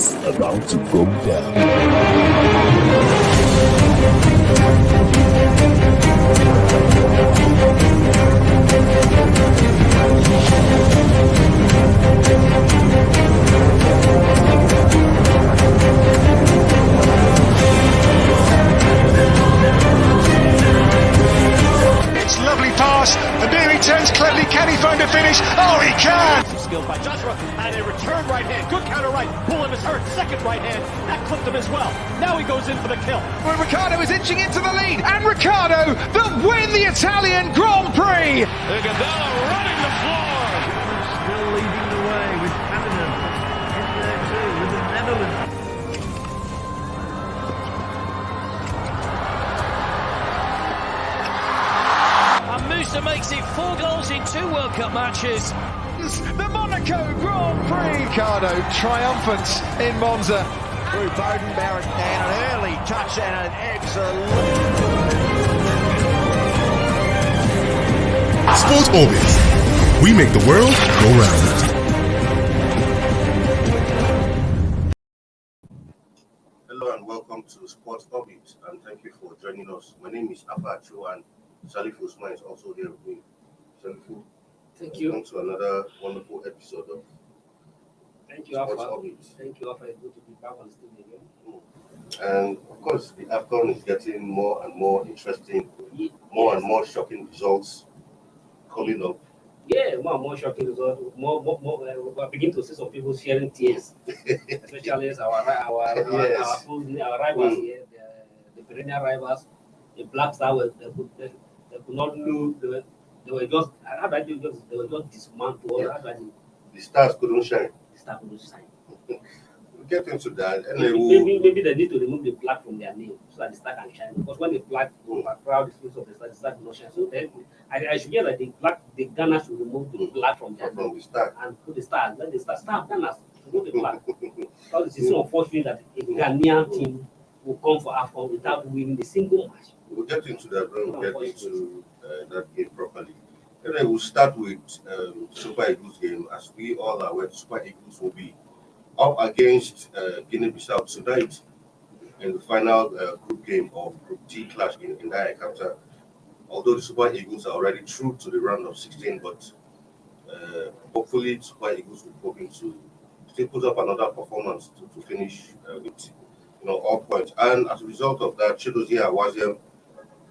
It's about to go down. It's lovely pass, and there he turns cleverly. Can he find a finish? Oh, he can! Skilled by Joshua, and a return right hand. Good counter right. Bullen is hurt. Second right hand. That clipped him as well. Now he goes in for the kill. Well, Ricciardo is inching into the lead, and Ricciardo that win the Italian Grand Prix! Gonzalo running the floor. Still leading the way with Canada in there too, with the Netherlands. And Musa makes it 4 goals in 2 World Cup matches. The Monaco Grand Prix! Ricciardo triumphant in Monza. Through Bowden Barrett and an early touch and an excellent... Sports Orbit. We make the world go round. Hello and welcome to Sports Orbit, and thank you for joining us. My name is Apacho, and Salif Usman is also here with me. Salifu, thank you. welcome to another wonderful episode of Thank you, Sports Alpha. Orbit. Thank you, Alpha. It's good to be back on the studio again. And of course, the AFCON is getting more and more interesting, more and more shocking results coming up. Yeah, more and more shocking results. We begin to see some people sharing tears, especially as our rivals here, the perennial rivals, the Black Stars. They could not lose. They were just dismantled. The stars couldn't shine. The Stars couldn't shine. We'll get into that. And Maybe they need to remove the black from their name so that the star can shine. Because when the black crowd is face of the star will not shine. So then I should get that the Ghana should remove the black from their from name the start. and put the stars. Then the star Ghana remove the black. Because it's so unfortunate that a Ghanaian team will come for AFCON without winning the single match. We'll get into that when we get into that game properly. And then we'll start with Super Eagles game. As we all are aware, Super Eagles will be up against Guinea Bissau tonight in the final group game of Group D clash in that encounter. Although the Super Eagles are already through to the round of 16, but hopefully Super Eagles will be able to still put up another performance to finish with all points. And as a result of that, Chidozie Awaziem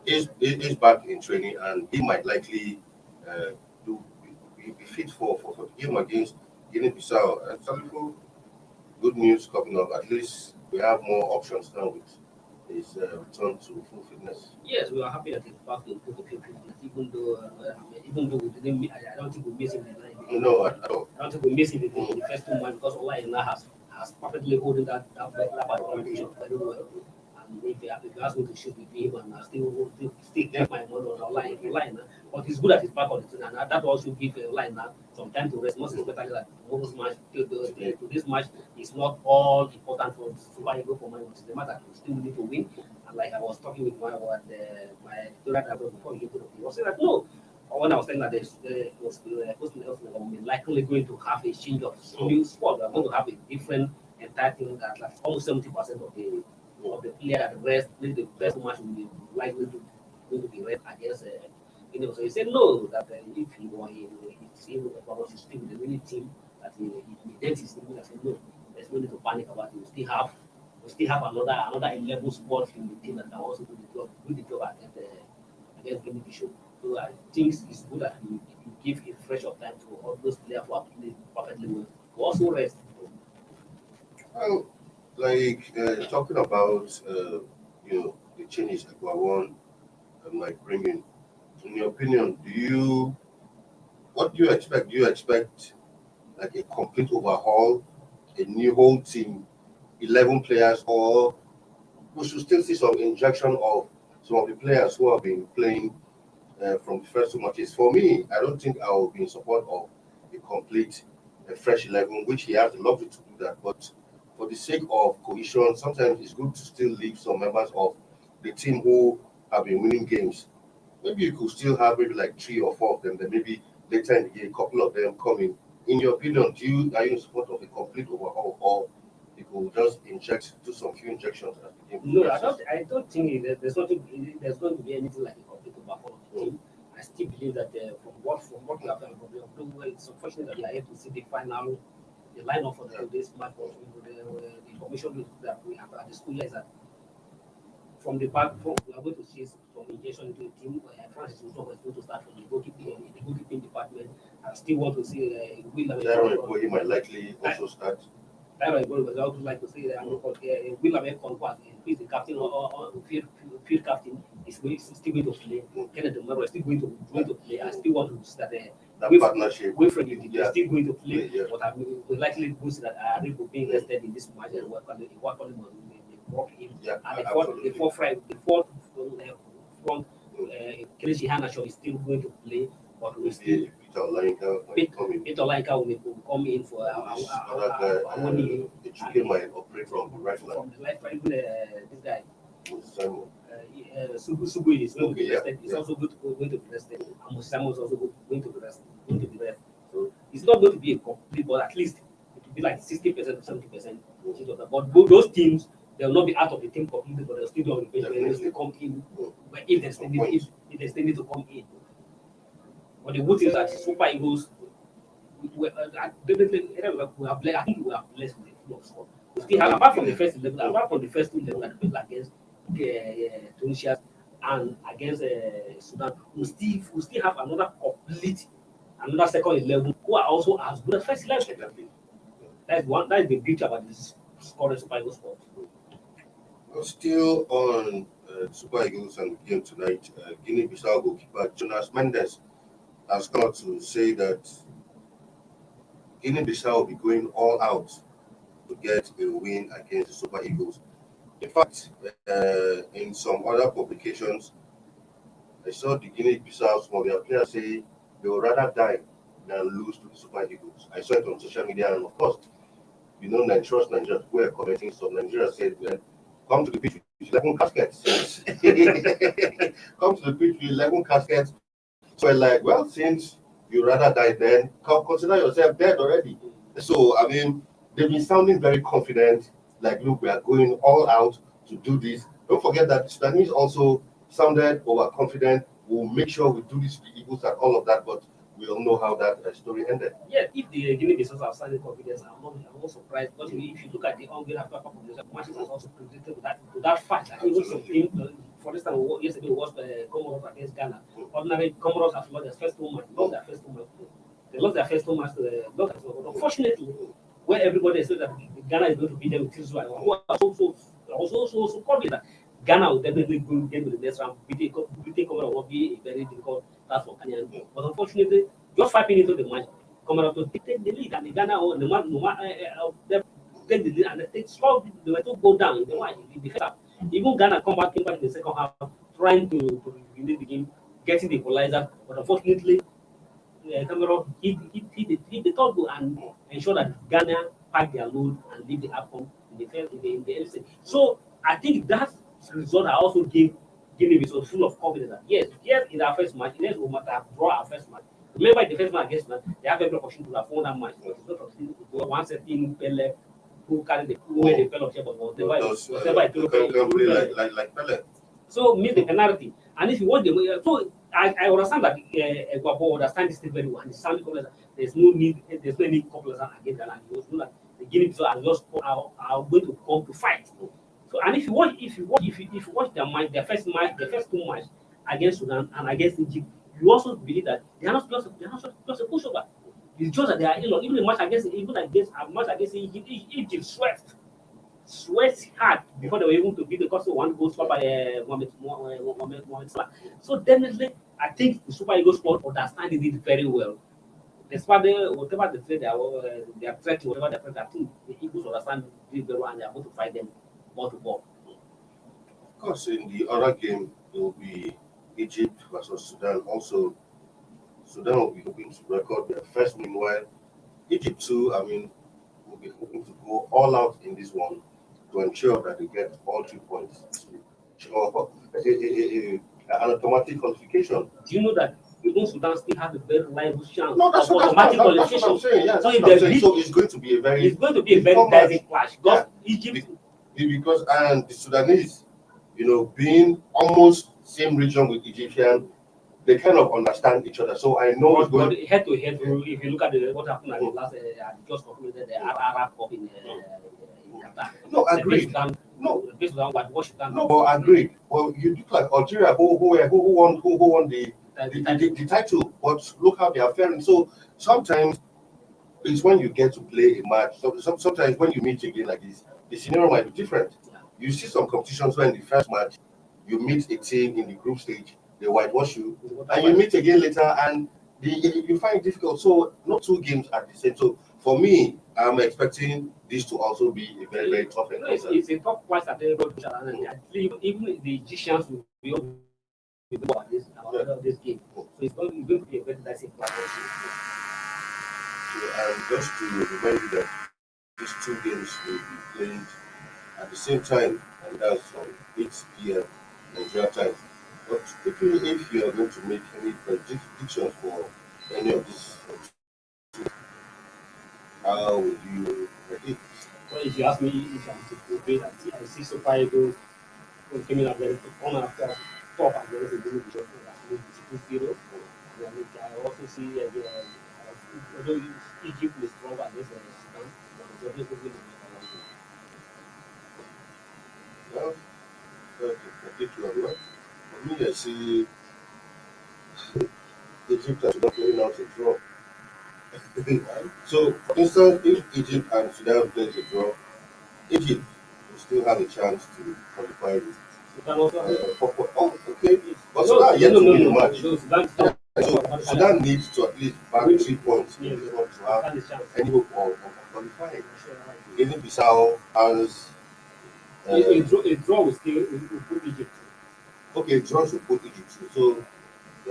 is back in training, and he might likely be fit for the game against Guinea Bissau. And Salifu, good news coming up. At least we have more options now with his return to full fitness. Yes, we are happy that he's back in full fitness, even though we didn't. I don't think we miss him. No, at all. I don't think we miss him in the first 2 months because Ola has perfectly holding that part of the competition very well. And if you ask me to shoot with him, and I still keep my mind on line. But he's good at his back on the team, and that also gives a line now some time to rest. Most especially that most match to this match is not all important for Super Eagles for my which is the matter. We still need to win. And like I was talking with my editorial before we get to the team, I was saying that no. When I was saying that the likely going to have a change of new squad, we're going to have a different entire team that like almost 70% of the player at the rest, the best match will be likely to be rest against. So he said no, that if he won, he's still with the winning team, that he his team. I said no, there's no need to panic about it. We still have another 11 spots in the team that can also do the job against Guinea Bissau. So I think it's good that you give a fresh of time to all those players who are playing perfectly well. To also rest. Well, like talking about the changes that Guawon might bring in your opinion, what do you expect? Do you expect like a complete overhaul, a new whole team, 11 players, or we should still see some injection of some of the players who have been playing from the first 2 matches? For me, I don't think I will be in support of a complete fresh 11, which he has the luxury to do that. But for the sake of cohesion, sometimes it's good to still leave some members of the team who have been winning games. Maybe you could still have maybe like 3 or 4 of them, then maybe later in the game, a couple of them coming. In your opinion, are you in support of a complete overhaul or he could just do some few injections as the game No, progresses. I don't think there's going to be anything like a complete overhaul of the team. I still believe that from what we have done, it's unfortunate that we are able to see the lineup for this match. The information that we have at the school is that from the back, we are going to see some injection into the team. Francis is going to start from the goalkeeping department. I still want to see Darren, he might likely also start. I would like to say that William Conquas, who is the captain or field captain, is still going to play. Kenneth Romero is still going to play. I still want to start That partnership. Wilfred is still going to play. Yeah. But I will likely boost that I will be interested in this match and work on him. Yeah, And absolutely. the fourth front, Kelechi Iheanacho is still going to play. But we still Peter Olayinka might come in. Peter Olayinka will come in for our The chicken might operate from the right flank. from the left, even this guy. Simon. Sugu is going to be Okay, rested. yeah, It's yeah. also going to be rested. And Simon is also going to be rested. So it's not going to be a complete, but at least it will be like 60% or 70%. But those teams, they will not be out of the team completely, but they'll still be on the bench. They will still come in. But if they still need to come in. But the good thing is that Super Eagles, I think we are blessed with the flow of score. We still have, apart from the first 11, apart from the first 2 11 that we played against Tunisia and against Sudan, we still have another second 11 who are also as good as first 11. Exactly. That is the beauty about this scoring Super Eagles sport. Well, still on Super Eagles and the game tonight, Guinea Bissau goalkeeper Jonas Mendes has come out to say that Guinea Bissau will be going all out to get a win against the Super Eagles. In fact, in some other publications, I saw the Guinea Bissau some of their players say they would rather die than lose to the Super Eagles. I saw it on social media, and of course, Nigeria, we are commenting. So Nigeria said, well, come to the pitch with 11 caskets. Come to the pitch with 11 caskets. So I'm like, well, since you rather die then, consider yourself dead already. So, I mean, they've been sounding very confident, like, look, we are going all out to do this. Don't forget that the Sudanese also sounded overconfident. We'll make sure we do this to the Eagles and all of that, but we all know how that story ended. Yeah, if the Guinea Bissau are signing confidence, I'm not surprised. But if you look at the ongoing Africa population, matches has also predicted to that fact. I think some team, for instance, yesterday was Comoros against Ghana. Ordinarily, Comoros have lost their first 2 matches. They lost their first 2 matches. But unfortunately, where everybody said that Ghana is going to beat them with 3-1, who are so confident that Ghana will definitely get to the next round. Beating Comoros will be a very difficult task for Ghana. But unfortunately, just 5 minutes into the match, Comoros to take the lead, and the Ghana they take the lead and they were to go down in the first half. Even Ghana came back in the second half, trying to relate the game, getting the equalizer, but unfortunately, Cameroon hit the third goal and ensure that Ghana packed their load and leave the AFCON in the LC. So I think that result also gave Guinea Bissau full of confidence that yes, in our first match, yes, we must have drawn our first match. Remember, the first match against them, they have every opportunity to have won that match. But it's not opportunity to go 1-13 Pele, who carried the penalty, but whatever Like Pele. So miss the penalty. And if you want the so I understand that Guapo understand this thing very well. And there's no need couplers against Ghana. You know that the Guinea Bissau are going to come to fight. So and if you watch their first 2 matches against Sudan and against Egypt, you also believe that they are not just a pushover. It's just that they are even a match against Egypt sweat hard before they were able to beat the Costa 1 goal scored by Mohamed Salah. So definitely, I think the Super Eagles squad understanding it very well. Despite whatever they say they are threatening, whatever they're threatening, I think the Eagles understand it very well and they are going to fight them ball to ball. Of course, in the other game, it will be Egypt versus Sudan. Also, Sudan will be hoping to record their first win, while Egypt too, will be hoping to go all out in this one to ensure that they get all 3 points. An automatic qualification. Do you know that even Sudan still have a very reliable chance No, of automatic qualification? That's what I'm saying. Yeah, So so it's going to be a very dicey clash. Because Egypt. Because and the Sudanese, being almost same region with Egyptian, they kind of understand each other. So I know it's But going. head to head, if you look at what happened at the last, just completed the Arab Cup in Qatar. No, The agreed. Sudan, No. the Sudan, what Washington. No, but agreed. Well, you look like Algeria, who won the title, but look how they are faring. So sometimes it's when you get to play a match. So sometimes when you meet again like this, the scenario might be different. You see some competitions when the first match you meet a team in the group stage, they whitewash you, and you meet again later, and you find it difficult. So not two games are the same. So for me, I'm expecting this to also be a very, very tough encounter. It's a tough place at the even the Egyptians will be able to do about this game. So it's going to be a very decisive platform. And just to remind you that these two games will be played at the same time, and that's on 8 p.m. Nigeria time. But if you are going to make any predictions for any of these, how will you predict? Well, if you ask me, if I'm to play that, I see Super Eagles coming up very on after top and there is a little bit of 2-0. I also see although Egypt is strong against Sudan, but it's obviously Well, predict you are right. For me, I see Egypt and Sudan playing out a draw. So, for instance, if Egypt and Sudan plays a draw, Egypt will still have a chance to qualify with Sudan also. okay. But Sudan yet to win the match. So Sudan needs to at least back 3 points in order to have any hope of qualifying. Guinea Bissau has a draw will still put Egypt. okay, draws will put Egypt through. So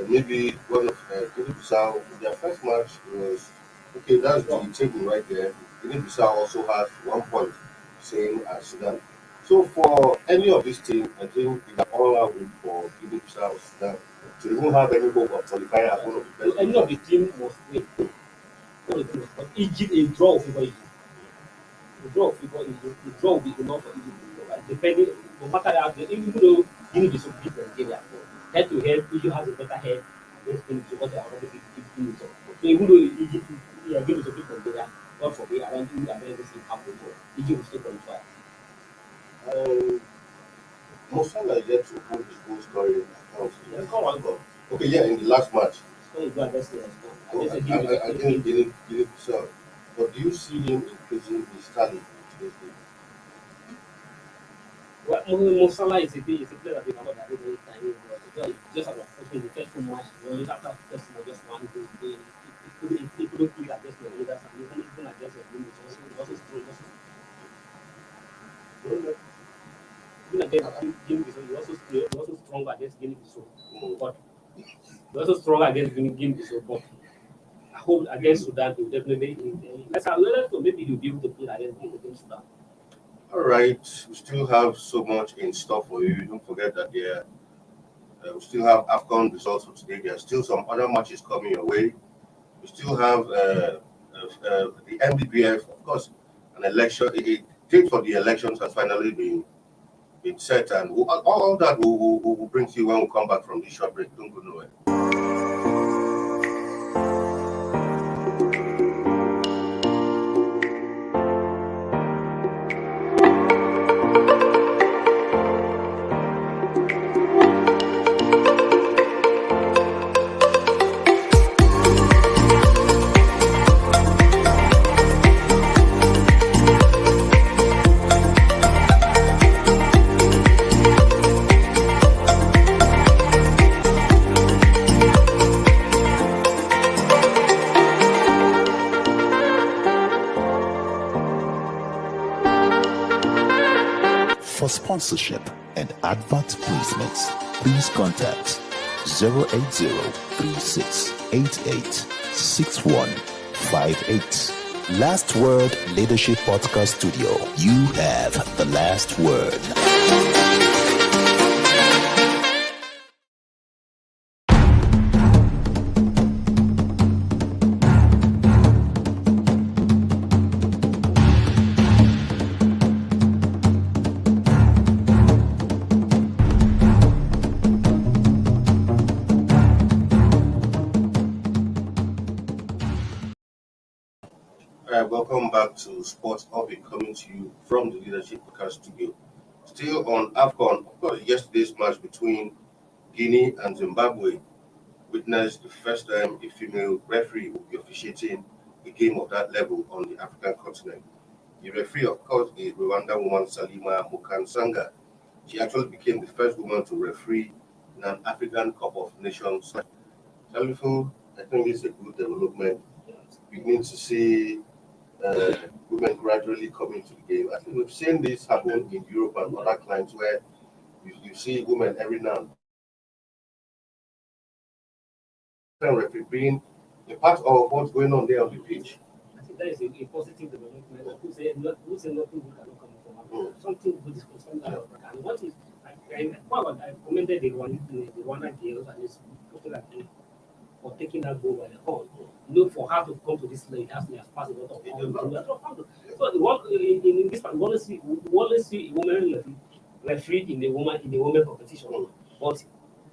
maybe one of Guinea Bissau, their first match was okay. That's the table right there. Guinea Bissau also has 1 point, same as Sudan. So for any of these teams, I think it's all out win for Guinea Bissau or Sudan to even have any hope of qualifying as one of the best. Any of the team must win. But Egypt, a draw will favor Egypt. The draw will favor Egypt. The draw will be enough for Egypt. Depending, no matter how, even though Guinea Bissau beat Nigeria, head to head, Egypt has a better head against Guinea Bissau because they are already beat Guinea Bissau. So even though Egypt, Guinea Bissau beat Nigeria, God forbid, I don't think this will happen. Egypt will still qualify. Mosala is yet to hold his goal scoring account. Yeah, come on, go. Okay, yeah, in the last match. So go against the Against Guinea Bissau. But do you see him increasing his tally in today's game? Well, Mo Salah is a player that we cannot have any time. Just about in the first 2 matches, only after just one goal, he couldn't play against the leaders and even against the Guinea Bissau. He also strong. Even against Guinea Bissau, he also strong against Guinea Bissau. But he also strong against Guinea Bissau. But I hope against Sudan, he will definitely. Let's go. Maybe he'll be able to play against Sudan. All right, we still have so much in store for you. Don't forget that we still have AFCON results for today. There are still some other matches coming your way. We still have the MBBF, of course, an election. A date for the elections has finally been set, and all that will bring to you when we come back from this short break. Don't go nowhere. For sponsorship and advert placements, please contact 080-3688-6158. Last Word Leadership Podcast Studio. You have the last word. Welcome back to Sports Orbit, coming to you from the Leadership Podcast Studio. Still on AFCON, of course, yesterday's match between Guinea and Zimbabwe witnessed the first time a female referee will be officiating a game of that level on the African continent. The referee, of course, is Rwanda woman Salima Mukansanga. She actually became the first woman to referee in an African Cup of Nations. Salifo, I think it's a good development. Beginning to see women gradually coming to the game. I think we've seen this happen in Europe and other clients where you see women every now and then referee being a part of what's going on there on the pitch. I think that is a positive development. Who say nothing good cannot come from Africa. Something good is from Africa. And what is I commended the Rwanda girls and it's looking at them for taking that goal by the horn. For her to come to this late as passed a lot of pounds. So in this part, we always see a woman referee in the woman competition. But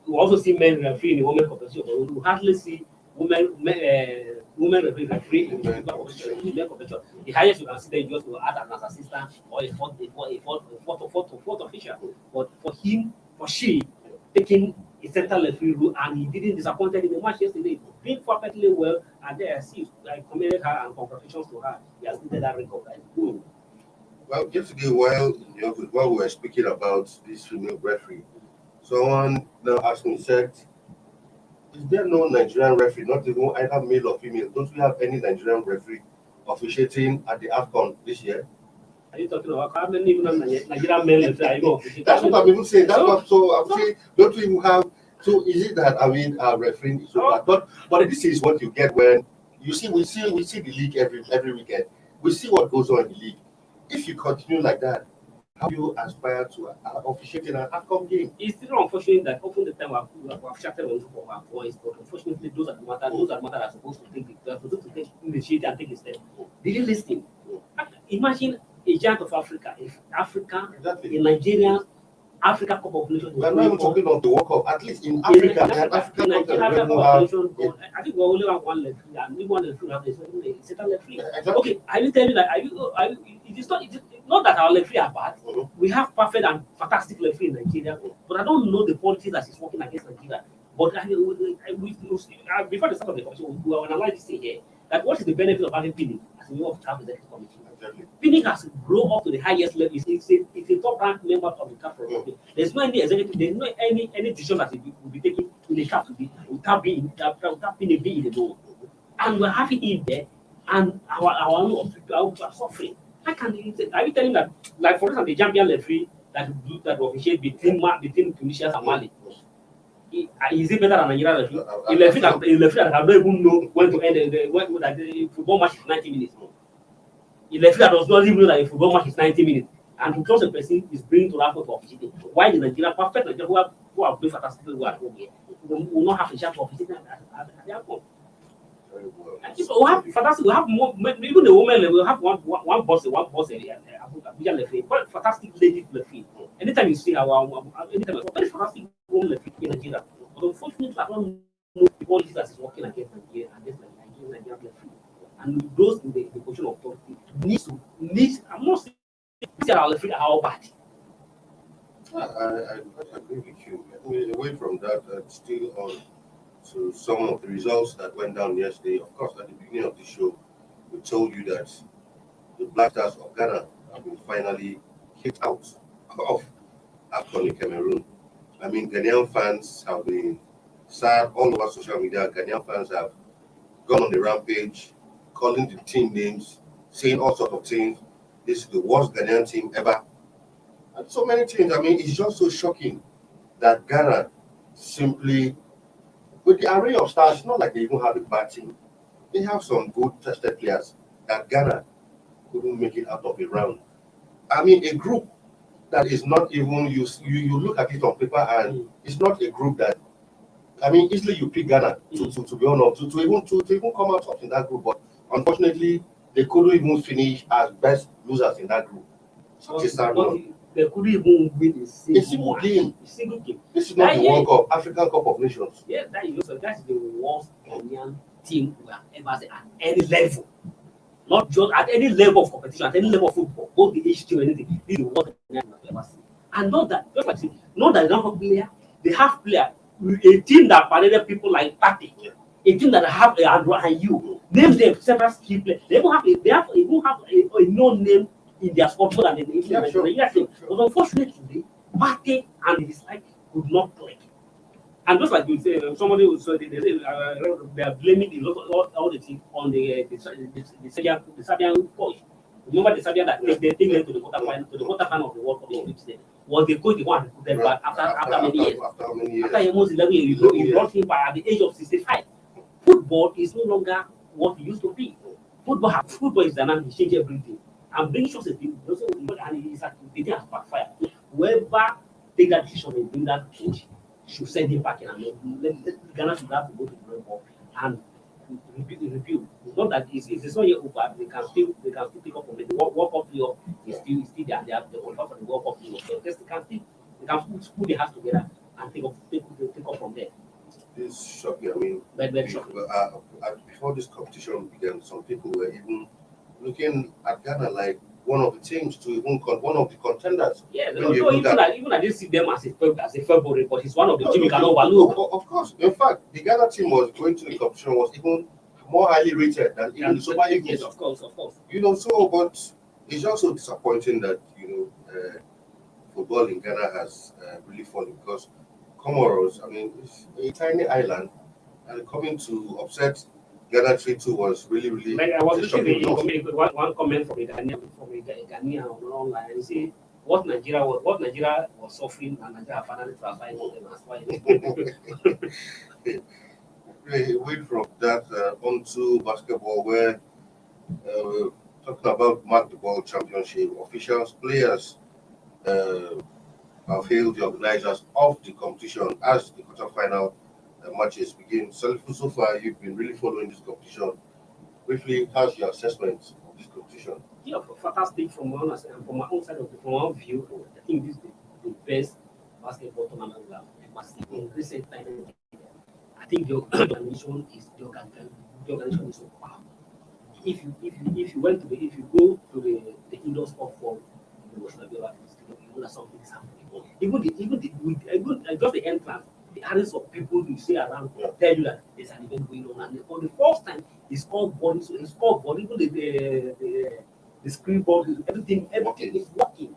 we also see men referee in the women competition. But we hardly see women referee in the women competition. The highest you can see them just to act as an assistant or a fourth official. But for she taking a center referee role, and he didn't disappoint in the match yesterday. Did perfectly well, and there I commended her and congratulations to her. He has did that record. Right? Well, yesterday while we were speaking about this female referee, someone now asked me, said, is there no Nigerian referee, not even either male or female? Don't we have any Nigerian referee officiating at the AFCON this year? Are you talking about how many Nigerian male referees? That's what I'm even saying. That's what. So I'm saying, don't we even have? So is it that refereeing is so bad? But this is what you get when we see the league every weekend. We see what goes on in the league. If you continue like that, how do you aspire to officiate in an AFCON game? It's still unfortunate that often the time we have chatted on our voice, but unfortunately those are the matter that are supposed to take initiative and take a step. They didn't listen. Imagine a giant of Africa, Exactly. in Nigeria, Africa Cup of Nations. We're not even talking of the World Cup. At least in Africa, in Nigeria, I think we only have one referee, and we want to have a certain referee. Okay, I will tell you that it is not that our referee are bad. We have perfect and fantastic referee in Nigeria, but I don't know the policies that is working against Nigeria. But before the start of the competition, we will analyze this thing here. That what is the benefit of having Pinnick as a member of the CAF Executive Committee? Pinnick has grown up to the highest level. It's a top-ranked member of the CAF Committee. There's no any executive. There's no any decision that will be taken in the CAF without Pinnick being in the role. And we're having him there, and our own people are suffering. Are you telling that, like for instance, the Zambian referee that officiate between Tunisia and Mali? Is it better than Nigeria referee? A referee that I don't even know when to end the football match is 90 minutes. A referee that does not even know that a football match is 90 minutes. And because the person is bringing to that point of officiating. Why the perfect Nigeria who have played fantastically well at home here will not have a chance of officiating at their home? We have fantastic. We have more. Even the women level, we have one boss area. But fantastic lady referee. Anytime you see anytime very fantastic woman referee in Nigeria. But unfortunately, I don't know the policy that is working against Nigeria referee. And those in the position of authority needs. I'm not saying our referee are all bad. I agree with you. I mean, away from that, still on to some of the results that went down yesterday. Of course, at the beginning of the show, we told you that the Black Stars of Ghana have been finally kicked out of AFCON in Cameroon. I mean, Ghanaian fans have been sad all over social media. Ghanaian fans have gone on the rampage, calling the team names, saying all sorts of things. This is the worst Ghanaian team ever. And so many things. I mean, it's just so shocking that Ghana simply, with the array of stars, it's not like they even have a bad team. They have some good tested players that Ghana couldn't make it out of the round. I mean, a group that is not even, you look at it on paper and it's not a group that, I mean, easily you pick Ghana to be honest, to even come out top in that group. But unfortunately, they couldn't even finish as best losers in that group. Such a sad one. They couldn't even win a single game. This is not that the World Cup, African Cup of Nations. Yeah, that's the worst Ghanaian team we have ever seen at any level. Not just at any level of competition, at any level of football, both the HT or anything. This is what the have ever seen. And not that, just like not that they don't have player, they have player. A team that paraded people like Patrick, a team that have a Andrew and you names them several key players. They even have a known name in their squad more than the team. But unfortunately, Patrick and his like could not play. And just like you say, somebody would say they are blaming all the team on the Serbian coach. Remember the Serbian that they take them to the quarterfinal of the World Cup was the coach the one who put them back after many years. After almost 11 years, he brought him back at the age of 65. Football is no longer what it used to be. Football is dynamic, change everything. And bringing shows a thing, and it's like the thing has backfired. Whoever take that decision and bring that change should send him back in and Ghana should have to go to the ball and review. Not that it's not yet over, they can still pick up from it. The World Cup playoff is still there. They have the qualify for the World Cup playoff. So they can put their hands together and take off from there. This shocking. I mean, very shocking. Before this competition began, some people were even looking at Ghana like one of the teams to even one of the contenders. Yeah, even I didn't see them as a favorite, but it's one of the teams you can overlook. Of course. In fact, the Ghana team was going to the competition was even more highly rated than even the Super Eagles. Yes, of course. But it's also disappointing that football in Ghana has really fallen because Comoros, I mean, it's a tiny island, and coming to upset Ghana 3-2 was really. I was looking at one comment from a Ghanaian online, and he said what Nigeria was suffering, and Nigeria finally transferring them as well. We went from that onto basketball, where we're talking about Mark the Ball Championship. Officials, players have hailed the organizers of the competition as the quarterfinal matches begin. So far, you've been really following this competition. Briefly, how's your assessment of this competition? Yeah, fantastic from my own side of from our view. I think this is the best basketball tournament we have ever seen in recent times. I think the organization is so powerful. If you go to the indoor sport form, you know that something is happening. Even just the entrance, the hundreds of people you see around tell you that there's an event going on, and for the first time, it's all body. So it's all body. Even the screen board, everything is working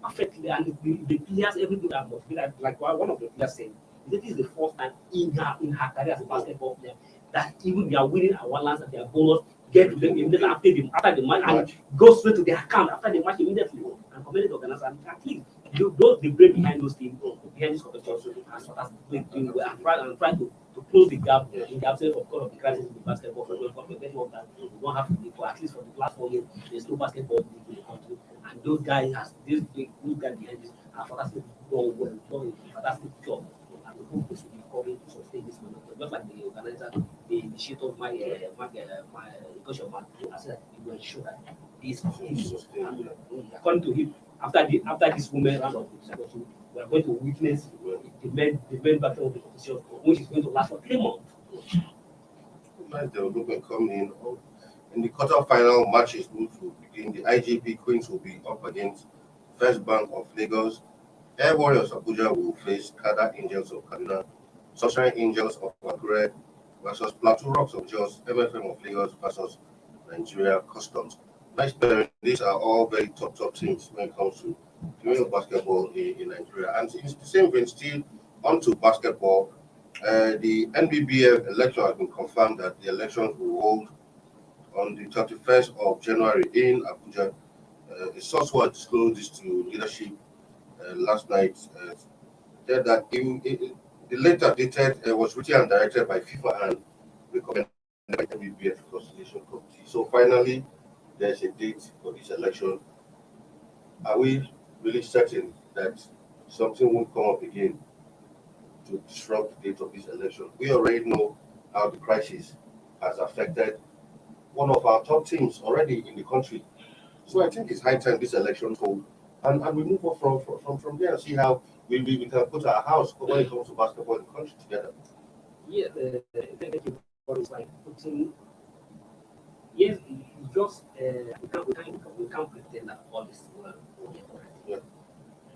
perfectly, and the players, everything are motivated. Like one of the players said, this is the first time in her career as a basketball player that even they are winning awards and their bonus get to them immediately after the match and go straight to their account after the match immediately and community organizers and at least those the brain behind those teams behind this competition and sort of doing well and trying to close the gap in the absence of the crisis in the basketball for those that we don't have to be for at least for the last 4 years there's no basketball league in the country and those guys those guys behind this are fantastic done a fantastic job. The hope is to be coming to sustain this moment. Just like the organizer, the initiator of my coach of man, I said he will ensure that this according to him, after this women round of discussion, we are going to witness the main battle of the competition, which is going to last for 3 months. Nice development coming in the quarter-final matches will begin. The IGP Queens will be up against First Bank of Lagos. Air Warriors Abuja will face Kada Angels of Kaduna, Sunshine Angels of Akure versus Plateau Rocks of Jos, MFM of Lagos versus Nigeria Customs. Nice pairing. These are all very top teams when it comes to female basketball in Nigeria. And in the same vein, still onto basketball, the NBBF election has been confirmed that the elections will hold on the 31st of January in Abuja. The source who had disclosed this to leadership last night said that the letter dated was written and directed by FIFA and recommended by the NBBF Constitution Committee. So finally, there's a date for this election. Are we really certain that something won't come up again to disrupt the date of this election? We already know how the crisis has affected one of our top teams already in the country. So I think it's high time this election hold. And we move on from there and see how we can put our house when it comes to basketball in the country together. Yeah, it's like putting. Yes, just we can't pretend that all is well. Yeah.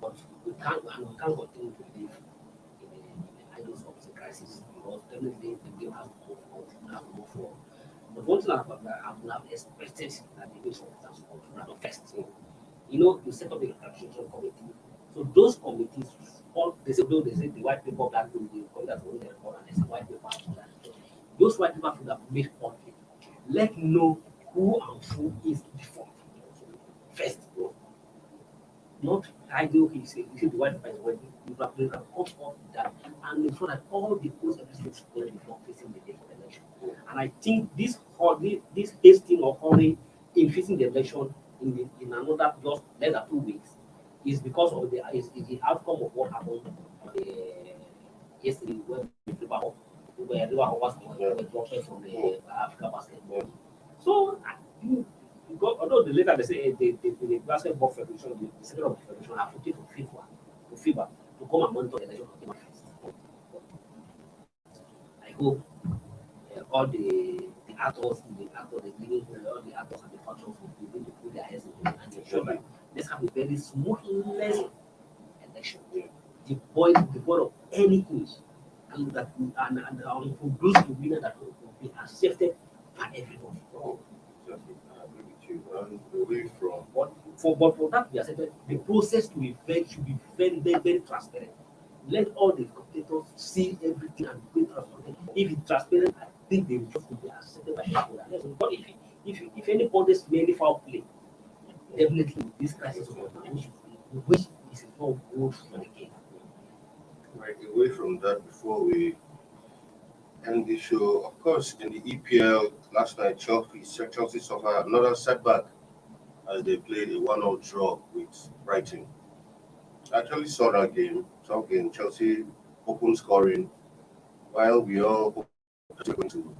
But we can't continue to live in the idols of the crisis because definitely the game has to go forward, has to move forward. But one thing about that, I would have expected that the use of transport would have first. You set up a transition committee. So those committees, all they say the white paper that will be that will be report and there's a white paper after that. Those white paper should have made public. Let know who and who is before. First, not ideal he said the white paper is working. You have come up that and ensure that all the post offices will be not facing the day of election. And I think this hasting or hurry in facing the election in another just less than 2 weeks is because of the outcome of what happened yesterday when River was dropped from the Africa basketball. So although the later they say the basketball federation, the secretary of the federation have put it to FIBA to come and monitor the election of the I hope all the actors, all the actors and the functions will be able to put their heads in it and ensure that let's have a very smoothless election. Devoid of any issue, and that and produce the winner that will be accepted by everybody. Exactly. I agree with you. And away from But for that to be accepted, the process should be very, very, very transparent. Let all the competitors see everything and be transparent. If it's transparent, I think the results will be accepted by everybody. But if anybody is really foul play, definitely this crisis will which is not good for the game. right away from that before we end the show. Of course, in the EPL last night, Chelsea suffered another setback as they played a 1-0 draw with Brighton. I actually saw that game. Chelsea open scoring, while we all hoped they were going to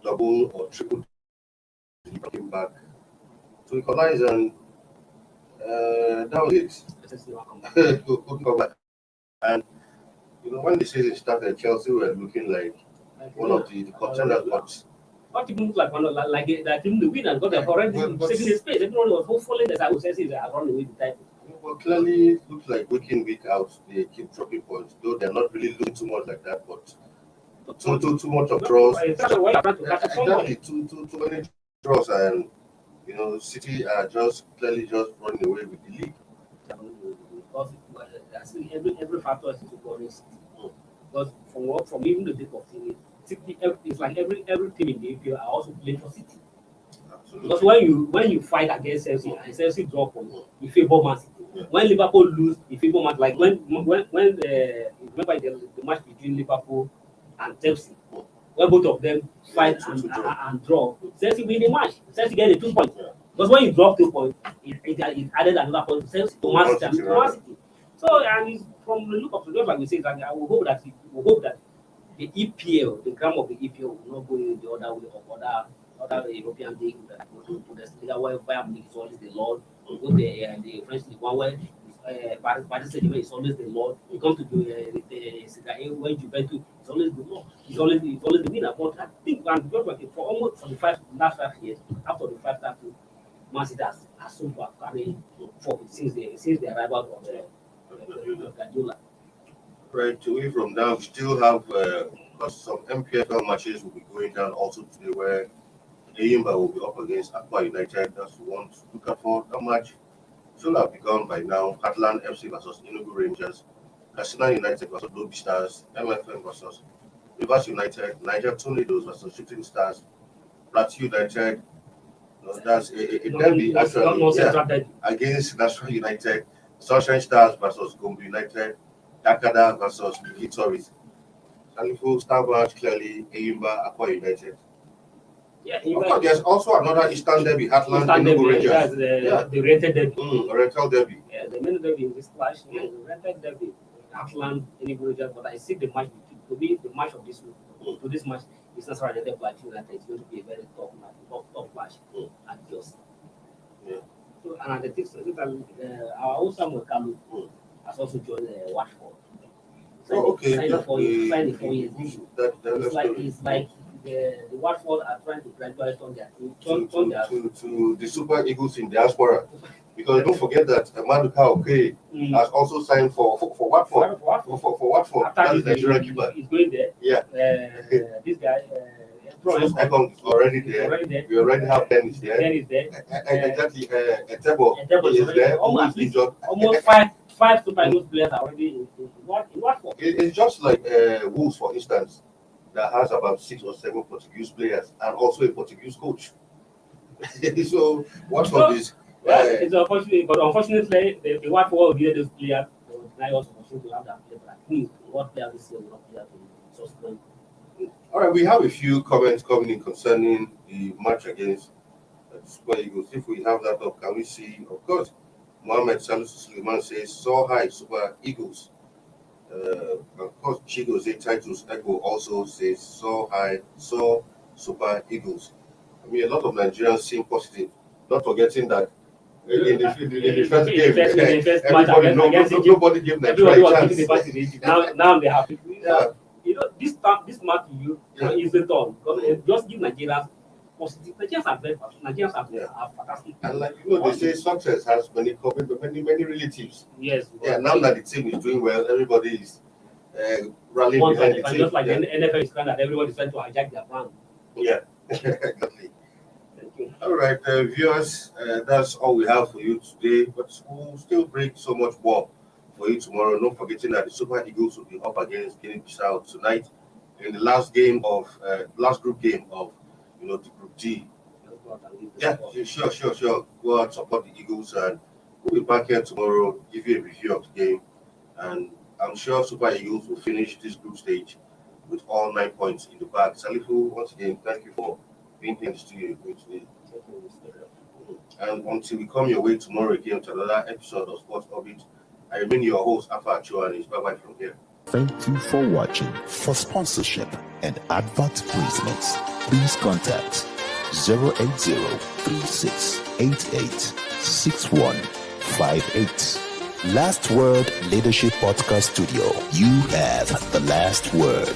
double or triple. Came back to equalize, and that was it. Couldn't come back. And when the season started, Chelsea were looking like one of the contenders. But Not even look like one of like even the winner got the already taking the space. Everyone was hopefully that I would say they are running away the title. Well, clearly looks like week in, week out, they keep dropping points. Though they're not really losing too much like that, but too much of draws. Exactly, too many draws, and City are just clearly just running away with the league. Because I see every factor is to go against City. Because from even the date of City, it's like every team in the APL are also playing for City. Absolutely. Because when you fight against Chelsea and Chelsea draw points, you favor Man City. Yeah. When Liverpool lose, you favor Man. Like when remember the match between Liverpool and Chelsea, when both of them fight and draw, Chelsea win the match. Chelsea get the 2 points. Yeah. Because when you drop 2 points, it added another point to Chelsea to Man City. So and from the look of the game, like we say, I will hope that the EPL, the ground of the EPL, will not go the other way of other European league that go to Bundesliga where Bayern Munich is always the Lord. You go the French League one where Paris Saint-Germain is always the Lord. You come to the Serie A where Juventus is always the Lord. It's always the winner. But I think for the last 5 years, after the 5 titles, Man City has soon to have carried forward since the arrival of Guardiola. Right away from that, we still have some MPFL matches will be going down also today, where Eyimba will be up against Aqua United. That's one to look out for. That match should have begun by now. Heartland FC versus Enugu Rangers, Katsina United versus Lobby Stars, MFM versus Rivers United, Niger Tornadoes versus Shooting Stars, Plateau United. That's a derby actually, against National United, Sunshine Stars versus Gombe United, Dakada versus Victories. And if we start match clearly, Eyimba, Aqua United. Yeah, Of course, there's also another Eastern derby, Heartland Enugu Rangers. The rented derby. Rental derby. Yeah, the main derby in this clash, the rented derby, Heartland Enugu Rangers. But I see the match to be the match of this week. To this match, it's not right. The Plateau United is going to be a very tough match, tough match at just. Yeah. So and the things our own Samuel Kalu has also joined Watford. Okay. Signed the 4 years. That It's like the Watford are trying to gradually turn their to the Super Eagles in diaspora. Because don't forget that Maduka Okoye has also signed for Watford. For Watford. That is the Nigerian keeper. He's going there. Yeah. This guy, AFCON is already there. We already have Dennis there. Exactly. Etebo is there. Almost five Super Eagles players are already in Watford. It's just like Wolves, for instance, that has about 6 or 7 Portuguese players and also a Portuguese coach. So Watford is. It's unfortunate, but unfortunately, the Watford will be those players. They will deny us opportunity to have that player. But I think what player this year will not play to sustain. All right, we have a few comments coming in concerning the match against the Super Eagles. If we have that up, can we see? Of course, Mohammed Salisu Suleiman says, "So high, Super Eagles." Of course, Chigoze Titus Ego also says, "So high, so Super Eagles." I mean, a lot of Nigerians seem positive. Not forgetting that in the first game, everybody, nobody gave Nigeria a chance. Now they have. Yeah. You know, this match is the turn. Just give Nigerians positive. Nigerians are fantastic. And like they say, success has many relatives. Yes. Yeah. Now that the team is doing well, everybody is rallying behind the team. Just like the NFL is trying that everybody is trying to hijack their brand. Yeah. Exactly. Thank you. All right, viewers, that's all we have for you today. But we'll still bring so much more for you tomorrow. Not forgetting that the Super Eagles will be up against Guinea Bissau tonight in the last group game of the Group D. Yeah, sure. Go out, support the Eagles, and we'll be back here tomorrow, give you a review of the game. And I'm sure Super Eagles will finish this group stage with all 9 points in the bag. Salifu, once again, thank you for being here in the studio today. And until we come your way tomorrow again to another episode of Sports Orbit, I remain your host, Alpha Achua, and bye-bye from here. Thank you for watching. For sponsorship and advert placements, please contact 080-3688-6158. Last Word Leadership Podcast Studio. You have the last word.